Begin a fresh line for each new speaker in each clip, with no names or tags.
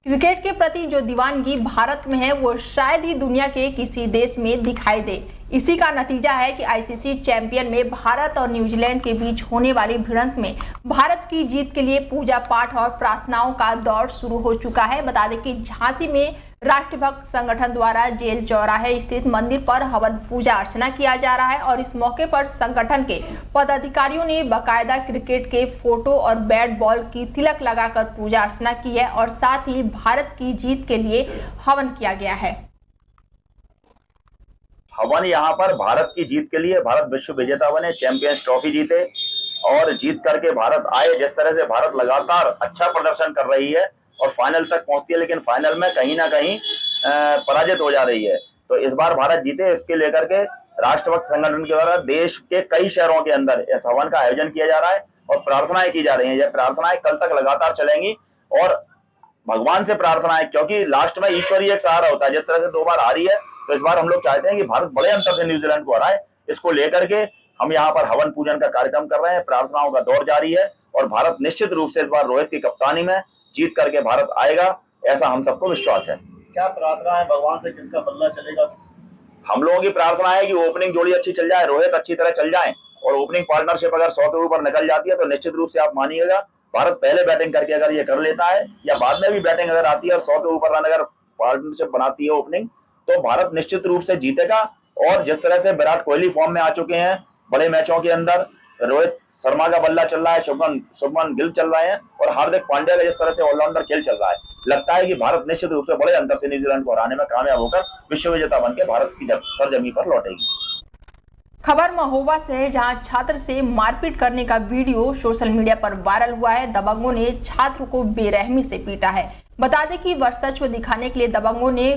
Cricket के प्रति जो दीवानगी भारत में है वो शायद ही दुनिया के किसी देश में दिखाई दे। इसी का नतीजा है कि आईसीसी चैंपियन में भारत और न्यूजीलैंड के बीच होने वाली भिड़ंत में भारत की जीत के लिए पूजा पाठ और प्रार्थनाओं का दौर शुरू हो चुका है। बता दें कि झांसी में राष्ट्रभक्त संगठन द्वारा जेल चौराहे स्थित मंदिर पर हवन पूजा अर्चना किया जा रहा है और इस मौके पर संगठन के पदाधिकारियों ने बाकायदा क्रिकेट के फोटो और बैट बॉल की तिलक लगाकर पूजा अर्चना की है और साथ ही भारत की जीत के लिए हवन किया गया है।
हवन यहाँ पर भारत की जीत के लिए, भारत विश्व विजेता बने, चैंपियंस ट्रॉफी जीते और जीत करके भारत आए। जिस तरह से भारत लगातार अच्छा प्रदर्शन कर रही है और फाइनल तक पहुंचती है, लेकिन फाइनल में कहीं ना कहीं पराजित हो जा रही है। तो इस बार भारत जीते, इसके लेकर के राष्ट्रभक्त संगठन के द्वारा देश के कई शहरों के अंदर इस हवन का आयोजन किया जा रहा है और प्रार्थनाएं की जा रही हैं। यह प्रार्थनाएं कल तक लगातार चलेंगी और भगवान से प्रार्थना है, क्योंकि लास्ट में ईश्वर ही एक सहारा होता है। जिस तरह से 2 बार हारी है, तो इस बार हम लोग चाहते हैं कि भारत बड़े अंतर से न्यूजीलैंड को हराए। इसको लेकर के हम यहाँ पर हवन पूजन का कार्यक्रम कर रहे हैं, प्रार्थनाओं का दौर जारी है और भारत निश्चित रूप से इस बार रोहित की कप्तानी में जीत करके भारत आएगा, ऐसा हम सबको विश्वास है।
क्या प्रार्थना है भगवान से, किसका बल्ला चलेगा?
हम लोगों की प्रार्थना है कि ओपनिंग जोड़ी अच्छी चल जाए, रोहित अच्छी तरह चल जाए और ओपनिंग पार्टनरशिप अगर 100 के ऊपर निकल जाती है तो निश्चित रूप से आप मानिएगा भारत पहले बैटिंग करके अगर ये कर लेता है या बाद में भी बैटिंग अगर आती है और 100 के ऊपर रन अगर पार्टनरशिप बनाती है ओपनिंग, तो भारत निश्चित रूप से जीतेगा। और जिस तरह से विराट कोहली फॉर्म में आ चुके हैं बड़े मैचों के अंदर, रोहित शर्मा का बल्ला चल रहा है, शुभमन गिल चल रहे हैं और हार्दिक पांड्या का जिस तरह से ऑलराउंडर खेल चल रहा है, लगता है कि भारत निश्चित रूप से बड़े अंतर से न्यूजीलैंड को हराने में कामयाब होकर विश्व विजेता बनकर भारत की सरजमी पर लौटेगी।
खबर महोबा से है, जहां छात्र से मारपीट करने का वीडियो सोशल मीडिया पर वायरल हुआ है। दबंगों ने छात्र को बेरहमी से पीटा है। बता दें कि वर्चस्व दिखाने के लिए दबंगों ने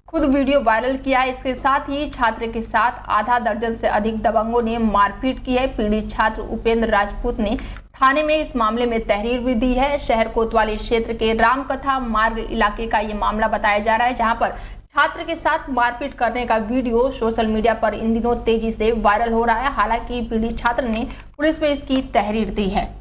खुद वीडियो वायरल किया है। इसके साथ ही छात्र के साथ आधा दर्जन से अधिक दबंगों ने मारपीट की है। पीड़ित छात्र उपेंद्र राजपूत ने थाने में इस मामले में तहरीर भी दी है। शहर कोतवाली क्षेत्र के रामकथा मार्ग इलाके का ये मामला बताया जा रहा है, जहां पर छात्र के साथ मारपीट करने का वीडियो सोशल मीडिया पर इन दिनों तेजी से वायरल हो रहा है। हालांकि पीड़ित छात्र ने पुलिस में इसकी तहरीर दी है।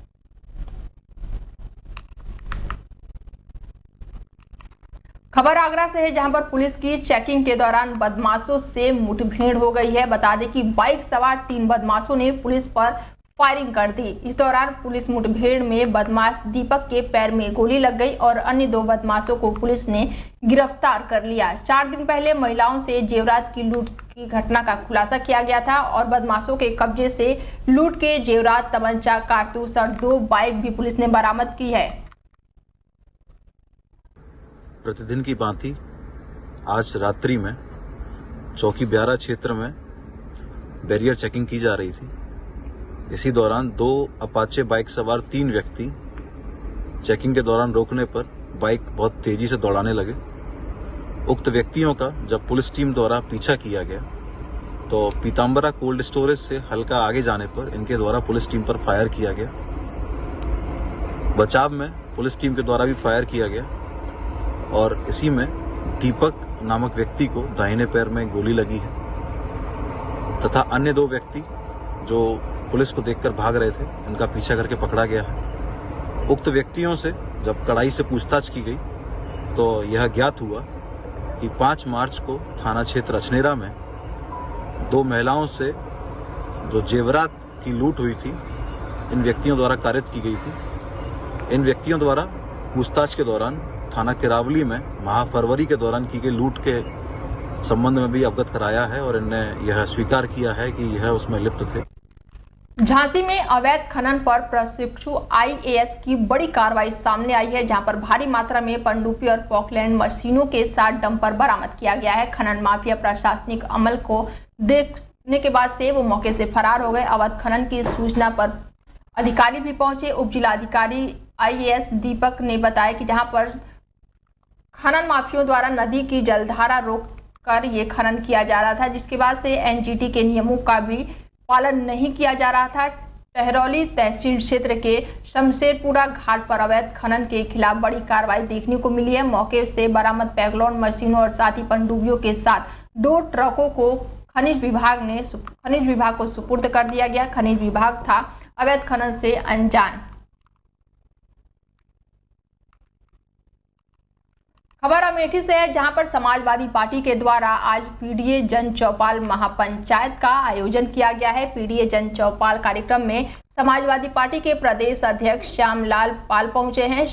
खबर आगरा से है, जहां पर पुलिस की चेकिंग के दौरान बदमाशों से मुठभेड़ हो गई है। बता दें कि बाइक सवार 3 बदमाशों ने पुलिस पर फायरिंग कर दी। इस दौरान पुलिस मुठभेड़ में बदमाश दीपक के पैर में गोली लग गई और अन्य 2 बदमाशों को पुलिस ने गिरफ्तार कर लिया। 4 दिन पहले महिलाओं से जेवरात की लूट की घटना का खुलासा किया गया था और बदमाशों के कब्जे से लूट के जेवरात, तमंचा, कारतूस और 2 बाइक भी पुलिस ने बरामद की है।
प्रतिदिन की भांति आज रात्रि में चौकी 11 क्षेत्र में बैरियर चेकिंग की जा रही थी। इसी दौरान 2 अपाचे बाइक सवार 3 व्यक्ति चेकिंग के दौरान रोकने पर बाइक बहुत तेजी से दौड़ाने लगे। उक्त व्यक्तियों का जब पुलिस टीम द्वारा पीछा किया गया तो पीताम्बरा कोल्ड स्टोरेज से हल्का आगे जाने पर इनके द्वारा पुलिस टीम पर फायर किया गया। बचाव में पुलिस टीम के द्वारा भी फायर किया गया और इसी में दीपक नामक व्यक्ति को दाहिने पैर में गोली लगी है तथा अन्य 2 व्यक्ति जो पुलिस को देखकर भाग रहे थे, इनका पीछा करके पकड़ा गया है। उक्त व्यक्तियों से जब कड़ाई से पूछताछ की गई तो यह ज्ञात हुआ कि 5 मार्च को थाना क्षेत्र अछनेरा में 2 महिलाओं से जो जेवरात की लूट हुई थी, इन व्यक्तियों द्वारा कारित की गई थी। इन व्यक्तियों द्वारा पूछताछ के दौरान थाना किरावली में माह फरवरी के दौरान की गई लूट के संबंध में भी अवगत कराया है और इनने यह स्वीकार किया है कि यह उसमें लिप्त थे।
झांसी में अवैध खनन पर प्रशिक्षु आईएएस की बड़ी कार्रवाई सामने आई है, जहां पर भारी मात्रा में पनडुब्बी और पॉकलैंड मशीनों के साथ डंपर बरामद किया गया है। खनन माफिया प्रशासनिक अमल को देखने के बाद से वो मौके से फरार हो गए। अवैध खनन की सूचना पर अधिकारी भी पहुंचे। उप जिलाधिकारी आईएएस दीपक ने बताया कि जहां पर खनन माफियों द्वारा नदी की जलधारा रोककर ये खनन किया जा रहा था, जिसके बाद से एनजीटी के नियमों का भी पालन नहीं किया जा रहा था। टहरौली तहसील क्षेत्र के शमशेरपुरा घाट पर अवैध खनन के खिलाफ बड़ी कार्रवाई देखने को मिली है। मौके से बरामद पैगलॉन मशीनों और साथ ही पनडुब्बियों के साथ 2 ट्रकों को खनिज विभाग को सुपुर्द कर दिया गया। खनिज विभाग था अवैध खनन से अनजान। खबर अमेठी से है, जहां पर समाजवादी पार्टी के द्वारा आज पीडीए जन चौपाल महापंचायत का आयोजन किया गया है। पीडीए जन चौपाल कार्यक्रम में समाजवादी पार्टी के प्रदेश अध्यक्ष श्यामलाल पाल पहुंचे हैं।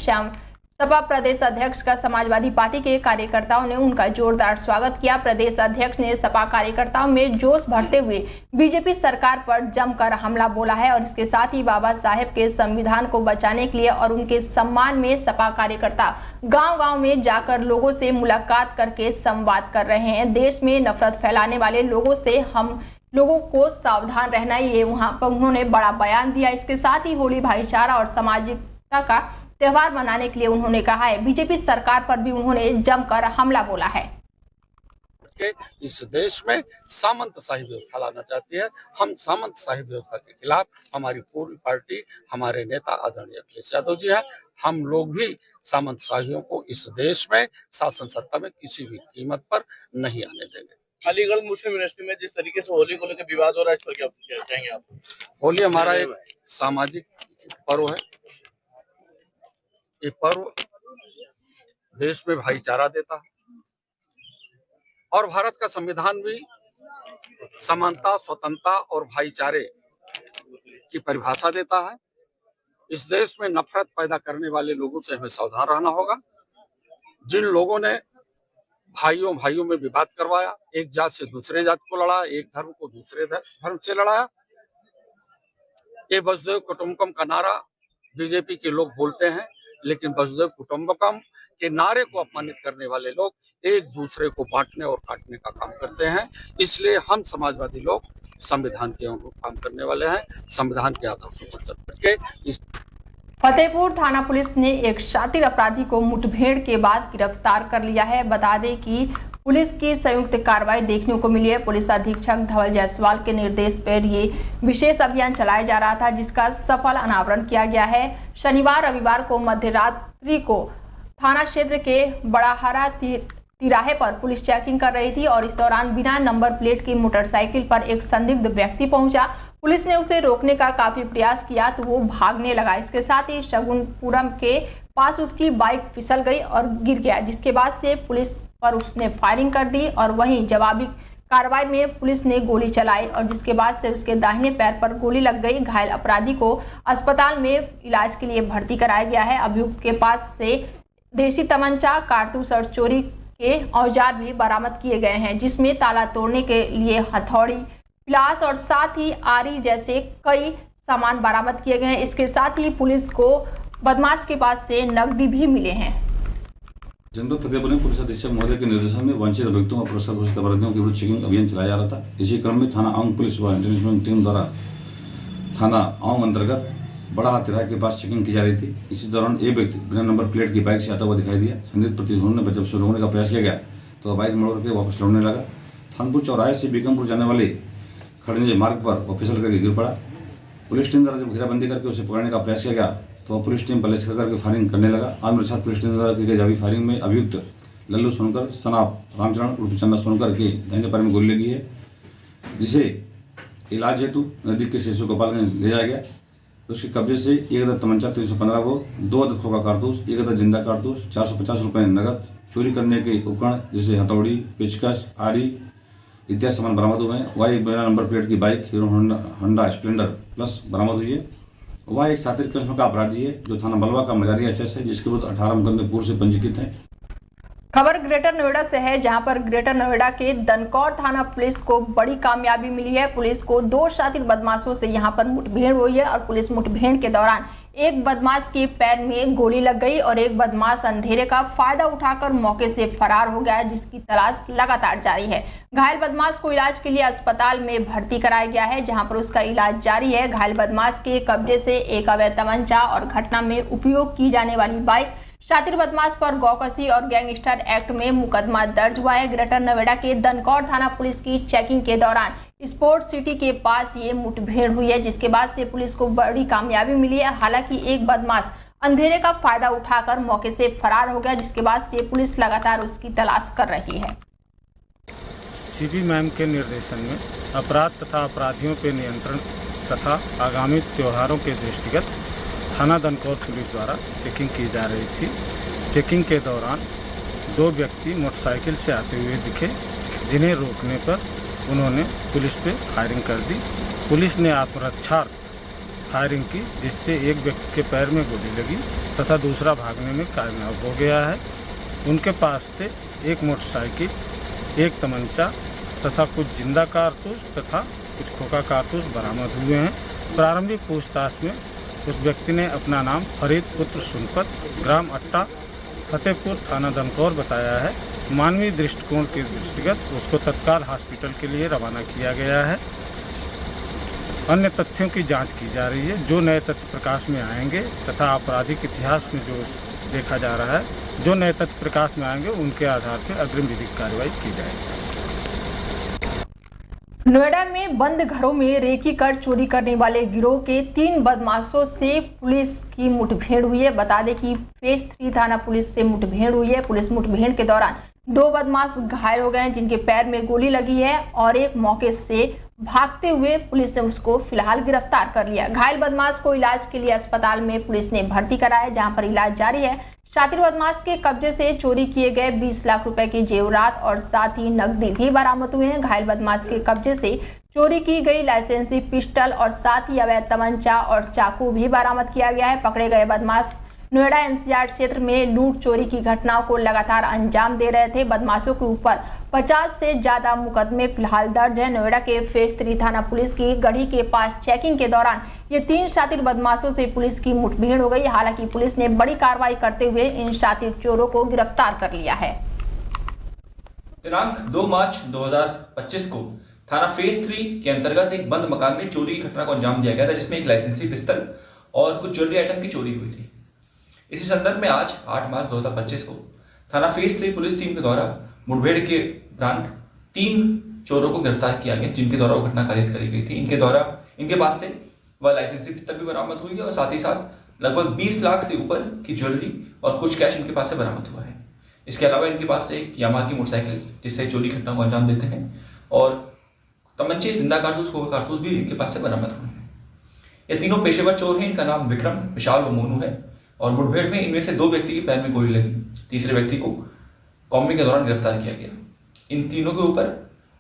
सपा प्रदेश अध्यक्ष का समाजवादी पार्टी के कार्यकर्ताओं ने उनका जोरदार स्वागत किया। प्रदेश अध्यक्ष ने सपा कार्यकर्ताओं में जोश भरते हुए बीजेपी सरकार पर जमकर हमला बोला है और इसके साथ ही बाबा साहेब के संविधान को बचाने के लिए और उनके सम्मान में सपा कार्यकर्ता गांव-गांव में जाकर लोगों से मुलाकात करके संवाद कर रहे हैं। देश में नफरत फैलाने वाले लोगों से हम लोगों को सावधान रहना, ये वहां पर उन्होंने बड़ा बयान दिया। इसके साथ ही होली भाईचारा और सामाजिकता का त्योहार मनाने के लिए उन्होंने कहा है। बीजेपी सरकार पर भी उन्होंने जमकर हमला बोला है।
इस देश में सामंतशाही व्यवस्था लाना चाहती है। हम सामंतशाही व्यवस्था के खिलाफ, हमारी पूरी पार्टी, हमारे नेता आदरणीय अखिलेश यादव जी हैं। हम लोग भी सामंतशाहियों को इस देश में शासन सत्ता में किसी भी कीमत पर नहीं आने देंगे।
अलीगढ़ मुस्लिम यूनिवर्सिटी में जिस तरीके से होली को लेकर विवाद हो रहा है, इस पर क्या कहेंगे आप?
होली हमारा एक सामाजिक पर्व है। ये पर्व देश में भाईचारा देता है और भारत का संविधान भी समानता, स्वतंत्रता और भाईचारे की परिभाषा देता है। इस देश में नफरत पैदा करने वाले लोगों से हमें सावधान रहना होगा। जिन लोगों ने भाइयों में विवाद करवाया, एक जात से दूसरे जात को लड़ा, एक धर्म को दूसरे धर्म से लड़ाया, ये वसुधैव कुटुंबकम का नारा बीजेपी के लोग बोलते हैं, लेकिन वसुधैव कुटुंबकम के नारे को अपमानित करने वाले लोग एक दूसरे को बांटने और काटने का काम करते हैं। इसलिए हम समाजवादी लोग संविधान के अनुरूप काम करने वाले हैं, संविधान के आदर्शों पर चल के।
फतेहपुर थाना पुलिस ने एक शातिर अपराधी को मुठभेड़ के बाद गिरफ्तार कर लिया है। बता दें कि पुलिस की संयुक्त कार्रवाई देखने को मिली है। पुलिस अधीक्षक धवल जायसवाल के निर्देश पर ये विशेष अभियान चलाया जा रहा था, जिसका सफल अनावरण किया गया है। शनिवार रविवार को मध्यरात्रि को थाना क्षेत्र के बड़ाहरा तिराहे पर पुलिस चेकिंग कर रही थी और इस दौरान बिना नंबर प्लेट की मोटरसाइकिल पर एक संदिग्ध व्यक्ति पहुंचा। पुलिस ने उसे रोकने का काफी प्रयास किया तो वो भागने लगा। इसके साथ ही शगुनपुरम के पास उसकी बाइक फिसल गई और गिर गया, जिसके बाद से पुलिस पर उसने फायरिंग कर दी और वहीं जवाबी कार्रवाई में पुलिस ने गोली चलाई और जिसके बाद से उसके दाहिने पैर पर गोली लग गई। घायल अपराधी को अस्पताल में इलाज के लिए भर्ती कराया गया है। अभियुक्त के पास से देसी तमंचा, कारतूस और चोरी के औजार भी बरामद किए गए हैं, जिसमें ताला तोड़ने के लिए हथौड़ी, प्लास और साथ ही आरी जैसे कई सामान बरामद किए गए हैं। इसके साथ ही पुलिस को बदमाश के पास से नकदी भी मिले हैं।
जनपद फतेहपुर में पुलिस अधीक्षक महोदय के निर्देशन में वांछित अभियुक्तों और पुरस्कार घोषित अपराधियों के विरुद्ध चेकिंग अभियान चलाया जा रहा था। इसी क्रम में थाना आंग पुलिस व इंटेलिजेंस टीम द्वारा थाना आंग अंतर्गत बड़ा तिराहे के पास चेकिंग की जा रही थी। इसी दौरान एक व्यक्ति बिना नंबर प्लेट की बाइक से आता हुआ दिखाई दिया। संदिग्ध प्रतिद्वंदी ने जब से रोकने का प्रयास किया गया तो बाइक मोड़ करके वापस लौटने लगा। थानपुर चौराहे से बीकमपुर जाने वाले खड़ंजे मार्ग पर वह फिसल करके गिर पड़ा। पुलिस टीम द्वारा जब घेराबंदी करके उसे पकड़ने का प्रयास किया गया तो वह पुलिस टीम बलेस करके फायरिंग करने लगा। आत्मरक्षा पुलिस टीम द्वारा की गई जावी फायरिंग में अभियुक्त लल्लू सोनकर सनाप रामचरण उर्फ चंदा सोनकर के दाहिने पैर में गोली लगी है, जिसे इलाज हेतु नजदीक के शिशु गोपालगंज ले जाया गया। उसके कब्जे से एक अदद तमंचा 315 को, 2 अदद खोखा कारतूस, 1 अदद जिंदा कारतूस, 450 रुपये नगद, चोरी करने के उपकरण जैसे हथौड़ी, पेचकस, आरी इत्यादि सामान बरामद हुए हैं। वह एक बिना नंबर प्लेट की bike hero Honda Splendor plus बरामद हुई है। वह एक शातिर किस्म का अपराधी है जो थाना बलवा का मजारी एचएस है, जिसके विरुद्ध 18 मुकदमे पूर्व से पंजीकृत हैं।
खबर ग्रेटर नोएडा से है, जहां पर ग्रेटर नोएडा के दनकौर थाना पुलिस को बड़ी कामयाबी मिली है। पुलिस को 2 शातिर बदमाशों से यहां पर मुठभेड़ हुई है और पुलिस मुठभेड़ के दौरान एक बदमाश के पैर में गोली लग गई और एक बदमाश अंधेरे का फायदा उठाकर मौके से फरार हो गया, जिसकी तलाश लगातार जारी है। घायल बदमाश को इलाज के लिए अस्पताल में भर्ती कराया गया है, जहां पर उसका इलाज जारी है। घायल बदमाश के कब्जे से एक अवैध तमंचा और घटना में उपयोग की जाने वाली बाइक, शातिर बदमाश पर गौकसी और गैंगस्टर एक्ट में मुकदमा दर्ज हुआ है। ग्रेटर नोएडा के दनकौर थाना पुलिस की चेकिंग के दौरान स्पोर्ट सिटी के पास ये मुठभेड़ हुई है, जिसके बाद से पुलिस को बड़ी कामयाबी मिली है। हालांकि एक बदमाश अंधेरे का फायदा उठाकर मौके से फरार हो गया, जिसके बाद से पुलिस लगातार उसकी तलाश कर रही है।
सीबी मैम के निर्देशन में अपराध तथा अपराधियों पर नियंत्रण तथा आगामी त्योहारों के दृष्टिगत थाना दनकौर पुलिस द्वारा चेकिंग की जा रही थी। चेकिंग के दौरान 2 व्यक्ति मोटरसाइकिल से आते हुए दिखे, जिन्हें रोकने पर उन्होंने पुलिस पे फायरिंग कर दी। पुलिस ने आत्मरक्षार्थ फायरिंग की, जिससे एक व्यक्ति के पैर में गोली लगी तथा दूसरा भागने में कामयाब हो गया है। उनके पास से एक मोटरसाइकिल, एक तमंचा तथा कुछ जिंदा कारतूस तथा कुछ खोखा कारतूस बरामद हुए हैं। प्रारंभिक पूछताछ में उस व्यक्ति ने अपना नाम फरीद पुत्र सुनपत, ग्राम अट्टा, फतेहपुर, थाना दमकौर बताया है। मानवीय दृष्टिकोण के दृष्टिगत उसको तत्काल हॉस्पिटल के लिए रवाना किया गया है। अन्य तथ्यों की जांच की जा रही है। जो नए तथ्य प्रकाश में आएंगे तथा आपराधिक इतिहास में जो देखा जा रहा है, जो नए तथ्य प्रकाश में आएंगे उनके आधार पर अग्रिम विधिक कार्रवाई की जाएगी।
नोएडा में बंद घरों में रेकी कर चोरी करने वाले गिरोह के 3 बदमाशों से पुलिस की मुठभेड़ हुई है। बता दें कि फेज 3 थाना पुलिस से मुठभेड़ हुई है। पुलिस मुठभेड़ के दौरान 2 बदमाश घायल हो गए हैं, जिनके पैर में गोली लगी है और एक मौके से भागते हुए पुलिस ने उसको फिलहाल गिरफ्तार कर लिया। घायल बदमाश को इलाज के लिए अस्पताल में पुलिस ने भर्ती कराया, जहां पर इलाज जारी है। शातिर बदमाश के कब्जे से चोरी किए गए 20 लाख रुपए के जेवरात और साथ ही नकदी भी बरामद हुए हैं। घायल बदमाश के कब्जे से चोरी की गई लाइसेंसी पिस्टल और साथ ही अवैध तमंचा और चाकू भी बरामद किया गया है। पकड़े गए बदमाश नोएडा एनसीआर क्षेत्र में लूट चोरी की घटनाओं को लगातार अंजाम दे रहे थे। बदमाशों के ऊपर 50 से ज्यादा मुकदमे फिलहाल दर्ज है। नोएडा के फेज 3 थाना पुलिस की गढ़ी के पास चेकिंग के दौरान ये 3 शातिर बदमाशों से पुलिस की मुठभेड़ हो गई। हालांकि पुलिस ने बड़ी कार्रवाई करते हुए इन शातिर चोरों को गिरफ्तार कर लिया है।
दिनांक 2 मार्च 2025 को थाना फेज 3 के अंतर्गत एक बंद मकान में चोरी की घटना को अंजाम दिया गया था, जिसमें एक लाइसेंसी पिस्टल और कुछ ज्वेलरी आइटम की चोरी हुई थी। इसी संदर्भ में आज 8 मार्च 2025 को थाना फेज 3 पुलिस टीम के द्वारा मुठभेड़ के उपरांत 3 चोरों को गिरफ्तार किया गया, जिनके द्वारा वो घटना कारित करी गई थी। इनके पास से वह लाइसेंसी पिस्टल भी बरामद हुई है और साथ ही साथ लगभग 20 लाख से ऊपर की ज्वेलरी और कुछ कैश इनके पास से बरामद हुआ है। इसके अलावा इनके पास से एक यामाहा की मोटरसाइकिल, जिससे चोरी घटना को अंजाम देते हैं, और तमंचे, जिंदा कारतूस, खोखा कारतूस भी इनके पास से बरामद हुए हैं। ये तीनों पेशेवर चोर हैं। इनका नाम विक्रम, विशाल व मोनू है और मुठभेड़ में इनमें से 2 व्यक्ति के पैर में गोली लगी। तीसरे व्यक्ति को कॉम्बिंग के दौरान गिरफ्तार किया गया। इन तीनों के ऊपर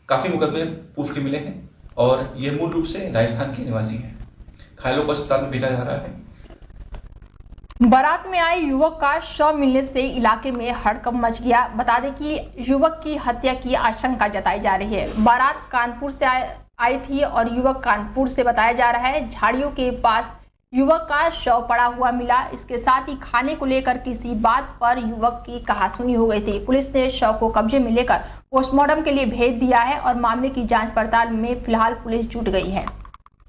काफी मुकदमे पूर्व के मिले हैं और ये मूल रूप से राजस्थान के निवासी हैं। घायलों को अस्पताल में भेजा जा रहा है।
बारात में आए युवक का शव मिलने से इलाके में हड़कंप मच गया। बता दें कि युवक की हत्या की आशंका जताई जा रही है। बारात कानपुर से आई थी और युवक कानपुर से बताया जा रहा है। झाड़ियों के पास युवक का शव पड़ा हुआ मिला। इसके साथ ही खाने को लेकर किसी बात पर युवक की कहासुनी हो गई थी। पुलिस ने शव को कब्जे में लेकर पोस्टमार्टम के लिए भेज दिया है और मामले की जांच पड़ताल में फिलहाल पुलिस जुट गई है।